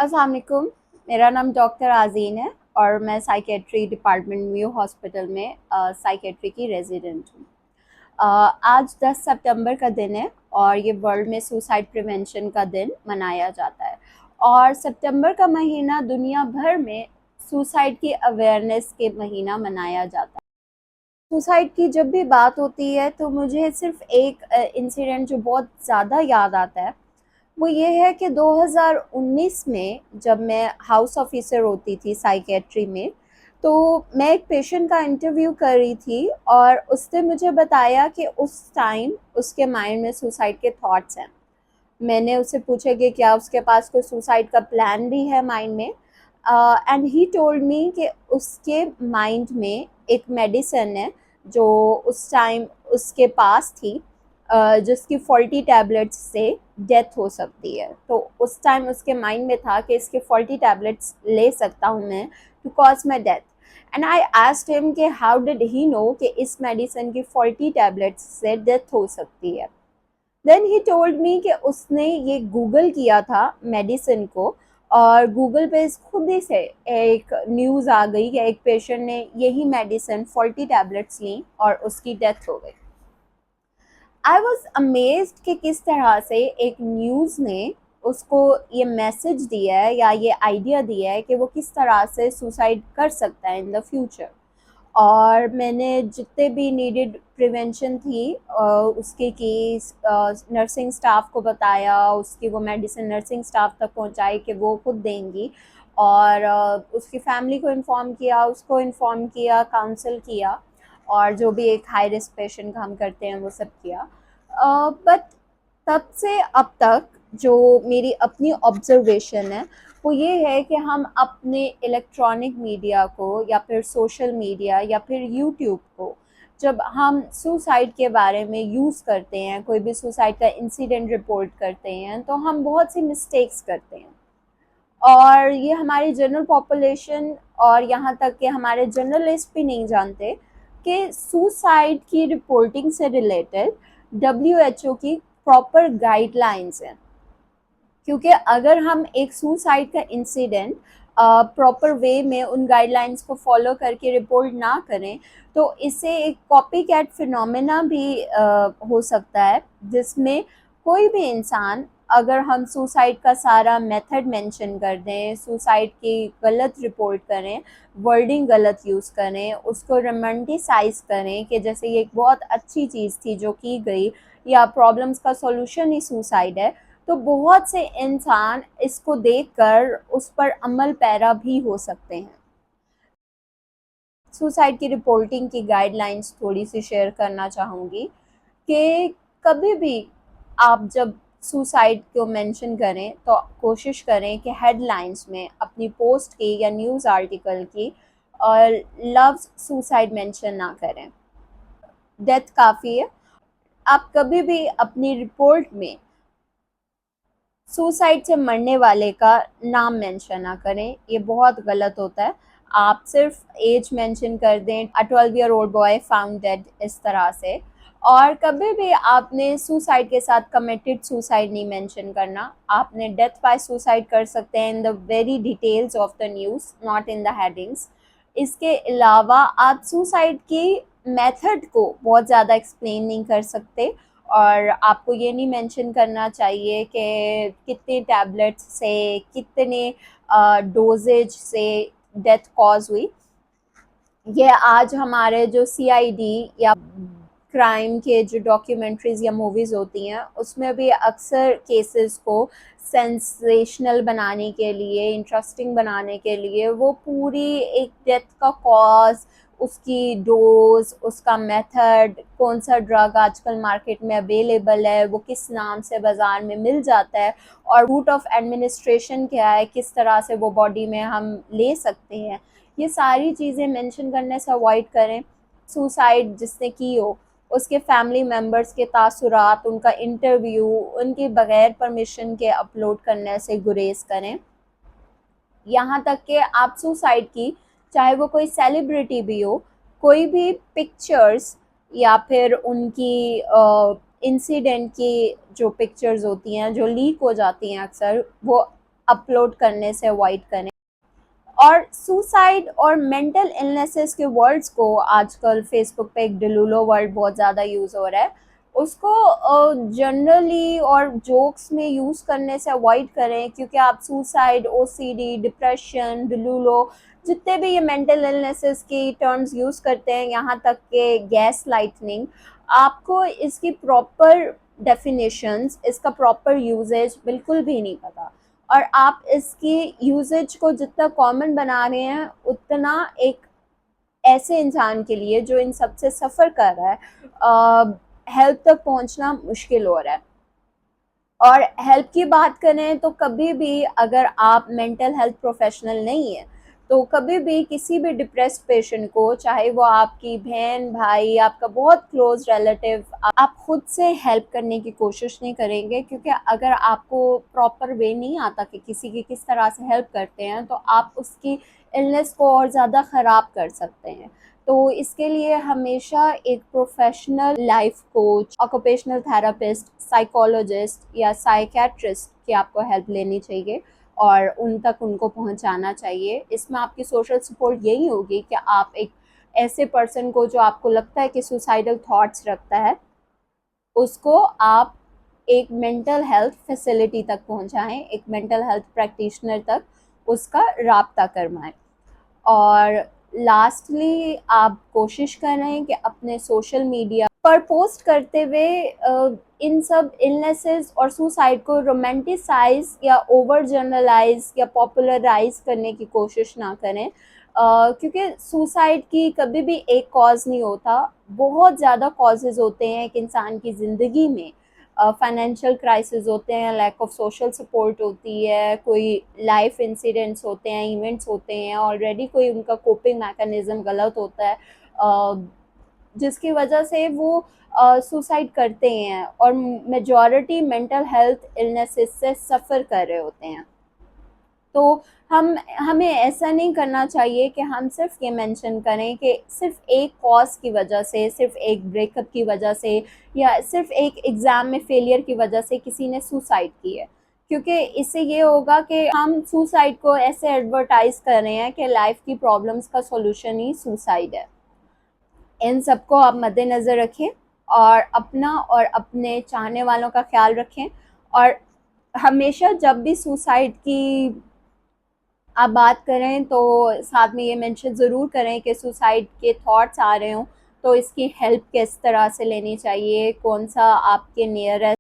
अस्सलाम वालेकुम। मेरा नाम डॉक्टर आज़ीन है और मैं साइकेट्री डिपार्टमेंट म्यू हॉस्पिटल में साइकेट्री की रेजिडेंट हूँ। आज 10 सितंबर का दिन है और ये वर्ल्ड में सुसाइड प्रिवेंशन का दिन मनाया जाता है। और सितंबर का महीना दुनिया भर में सुसाइड की अवेयरनेस के महीना मनाया जाता है। सुसाइड की जब भी बात होती है तो मुझे सिर्फ एक इंसिडेंट जो बहुत ज़्यादा याद आता है, वो ये है कि 2019 में जब मैं हाउस ऑफिसर होती थी साइकेट्री में, तो मैं एक पेशेंट का इंटरव्यू कर रही थी और उसने मुझे बताया कि उस टाइम उसके माइंड में सुसाइड के थॉट्स हैं। मैंने उससे पूछा कि क्या उसके पास कोई सुसाइड का प्लान भी है माइंड में, एंड ही टोल्ड मी कि उसके माइंड में एक मेडिसिन है जो उस टाइम उसके पास थी, जिसकी फॉल्टी टैबलेट्स से डेथ हो सकती है। तो उस टाइम उसके माइंड में था कि इसके फॉल्टी टैबलेट्स ले सकता हूँ मैं to cause my death. And I asked him कि हाउ डिड ही नो कि इस मेडिसिन की फॉल्टी टैबलेट्स से डेथ हो सकती है। देन ही टोल्ड मी कि उसने ये गूगल किया था मेडिसिन को, और गूगल पे खुद ही से एक न्यूज़ आ गई कि एक पेशेंट ने यही मेडिसिन फॉल्टी टैबलेट्स ली और उसकी डेथ हो गई। आई वॉज अमेज्ड कि किस तरह से एक न्यूज़ ने उसको ये मैसेज दिया है या ये आइडिया दिया है कि वो किस तरह से सुसाइड कर सकता है इन द फ्यूचर। और मैंने जितने भी नीडेड प्रिवेंशन थी उसके केस नर्सिंग स्टाफ को बताया, उसकी वो मेडिसिन नर्सिंग स्टाफ तक पहुंचाई कि वो खुद देंगी, और उसकी फैमिली को इन्फॉर्म किया, उसको इन्फॉर्म किया, काउंसिल किया, और जो भी एक हाई रिस्क पेशेंट का हम करते हैं वो सब किया। बट तब से अब तक जो मेरी अपनी ऑब्जर्वेशन है वो ये है कि हम अपने इलेक्ट्रॉनिक मीडिया को या फिर सोशल मीडिया या फिर यूट्यूब को जब हम सुसाइड के बारे में यूज़ करते हैं, कोई भी सुसाइड का इंसिडेंट रिपोर्ट करते हैं, तो हम बहुत सी मिस्टेक्स करते हैं। और ये हमारी जनरल पॉपुलेशन और यहाँ तक कि हमारे जर्नलिस्ट भी नहीं जानते कि सुसाइड की रिपोर्टिंग से रिलेटेड WHO की प्रॉपर गाइडलाइंस हैं। क्योंकि अगर हम एक सुसाइड का इंसिडेंट प्रॉपर वे में उन गाइडलाइंस को फॉलो करके रिपोर्ट ना करें, तो इससे एक कॉपी कैट फिनोमेना भी हो सकता है, जिसमें कोई भी इंसान, अगर हम सुसाइड का सारा मेथड मेंशन कर दें, सुसाइड की गलत रिपोर्ट करें, वर्डिंग गलत यूज़ करें, उसको रोमांटिसाइज करें कि जैसे ये एक बहुत अच्छी चीज़ थी जो की गई, या प्रॉब्लम्स का सॉल्यूशन ही सुसाइड है, तो बहुत से इंसान इसको देखकर उस पर अमल पैरा भी हो सकते हैं। सुसाइड की रिपोर्टिंग की गाइडलाइंस थोड़ी सी शेयर करना चाहूँगी कि कभी भी आप जब सुसाइड को मेंशन करें तो कोशिश करें कि हेडलाइंस में अपनी पोस्ट की या न्यूज़ आर्टिकल की और लव्स सुसाइड मेंशन ना करें। डेथ काफ़ी है। आप कभी भी अपनी रिपोर्ट में सुसाइड से मरने वाले का नाम मेंशन ना करें, ये बहुत गलत होता है। आप सिर्फ एज मेंशन कर दें, अ 12 year old boy found dead, इस तरह से। और कभी भी आपने सुसाइड के साथ कमिटेड सुसाइड नहीं मेंशन करना। आपने डेथ बाय सुसाइड कर सकते हैं in the very details of the news, not in the headings. इसके अलावा आप सुसाइड की मेथड को बहुत ज़्यादा एक्सप्लेन नहीं कर सकते, और आपको ये नहीं मेंशन करना चाहिए कि कितने टैबलेट्स से, कितने डोजेज से डेथ कॉज हुई। ये आज हमारे जो CID या क्राइम के जो डॉक्यूमेंट्रीज या मूवीज़ होती हैं, उसमें भी अक्सर केसेस को सेंसेशनल बनाने के लिए, इंटरेस्टिंग बनाने के लिए, वो पूरी एक डेथ का कॉज, उसकी डोज, उसका मेथड, कौन सा ड्रग आजकल मार्केट में अवेलेबल है, वो किस नाम से बाज़ार में मिल जाता है, और रूट ऑफ एडमिनिस्ट्रेशन क्या है, किस तरह से वो बॉडी में हम ले सकते हैं, ये सारी चीज़ें मेंशन करने से अवॉइड करें। सुसाइड जिसने की हो उसके फैमिली मेम्बर्स के तासुरात, उनका इंटरव्यू, उनके बगैर परमिशन के अपलोड करने से गुरेज करें। यहाँ तक कि आप सुसाइड की, चाहे वो कोई सेलिब्रिटी भी हो, कोई भी पिक्चर्स या फिर उनकी इंसिडेंट की जो पिक्चर्स होती हैं जो लीक हो जाती हैं अक्सर, वो अपलोड करने से अवॉइड करें। और सुसाइड और मेंटल इलनेसेस के वर्ड्स को आजकल फेसबुक पे एक डिलूलो वर्ड बहुत ज़्यादा यूज़ हो रहा है, उसको जनरली और जोक्स में यूज़ करने से अवॉइड करें, क्योंकि आप सुसाइड, ओसीडी, डिप्रेशन, डिलूलो, जितने भी ये मेंटल इलनेसेस की टर्म्स यूज़ करते हैं, यहाँ तक के गैस लाइटनिंग, आपको इसकी प्रॉपर डेफिनेशंस, इसका प्रॉपर यूजेज बिल्कुल भी नहीं पता। और आप इसकी यूजेज को जितना कॉमन बना रहे हैं, उतना एक ऐसे इंसान के लिए जो इन सब से सफ़र कर रहा है, हेल्प तक पहुंचना मुश्किल हो रहा है। और हेल्प की बात करें तो कभी भी अगर आप मेंटल हेल्थ प्रोफेशनल नहीं है, तो कभी भी किसी भी डिप्रेस्ड पेशेंट को, चाहे वो आपकी बहन, भाई, आपका बहुत क्लोज रिलेटिव, आप खुद से हेल्प करने की कोशिश नहीं करेंगे, क्योंकि अगर आपको प्रॉपर वे नहीं आता कि किसी की किस तरह से हेल्प करते हैं, तो आप उसकी इलनेस को और ज़्यादा ख़राब कर सकते हैं। तो इसके लिए हमेशा एक professional life coach, occupational therapist, psychologist या साइकेट्रिस्ट की आपको हेल्प लेनी चाहिए और उन तक उनको पहुंचाना चाहिए। इसमें आपकी सोशल सपोर्ट यही होगी कि आप एक ऐसे पर्सन को जो आपको लगता है कि सुसाइडल थॉट्स रखता है, उसको आप एक मेंटल हेल्थ फैसिलिटी तक पहुंचाएं, एक मेंटल हेल्थ प्रैक्टिशनर तक उसका राब्ता करवाएं। और लास्टली आप कोशिश करें कि अपने सोशल मीडिया पर पोस्ट करते हुए इन सब इलनेसेस और सुसाइड को रोमांटिसाइज या ओवर जनरलाइज या पॉपुलराइज करने की कोशिश ना करें, क्योंकि सुसाइड की कभी भी एक कॉज नहीं होता, बहुत ज़्यादा कॉजेज़ होते हैं एक इंसान की ज़िंदगी में। फाइनेंशियल क्राइसिस होते हैं, लैक ऑफ सोशल सपोर्ट होती है, कोई लाइफ इंसिडेंट्स होते हैं, इवेंट्स होते हैं, ऑलरेडी कोई उनका कोपिंग मैकेनिज्म गलत होता है, जिसकी वजह से वो सुसाइड करते हैं, और मेजॉरिटी मेंटल हेल्थ इलनेसेस से सफ़र कर रहे होते हैं। तो हमें ऐसा नहीं करना चाहिए कि हम सिर्फ ये मेंशन करें कि सिर्फ एक कॉज की वजह से, सिर्फ एक ब्रेकअप की वजह से, या सिर्फ एक एग्ज़ाम में फेलियर की वजह से किसी ने सुसाइड की है, क्योंकि इससे ये होगा कि हम सुसाइड को ऐसे एडवर्टाइज कर रहे हैं कि लाइफ की प्रॉब्लम्स का सॉल्यूशन ही सुसाइड है। इन सबको आप मद्देनज़र रखें और अपना और अपने चाहने वालों का ख्याल रखें। और हमेशा जब भी सुसाइड की आप बात करें तो साथ में ये मेंशन ज़रूर करें कि सुसाइड के थॉट्स आ रहे हों, तो इसकी हेल्प किस तरह से लेनी चाहिए, कौन सा आपके नियरेस्ट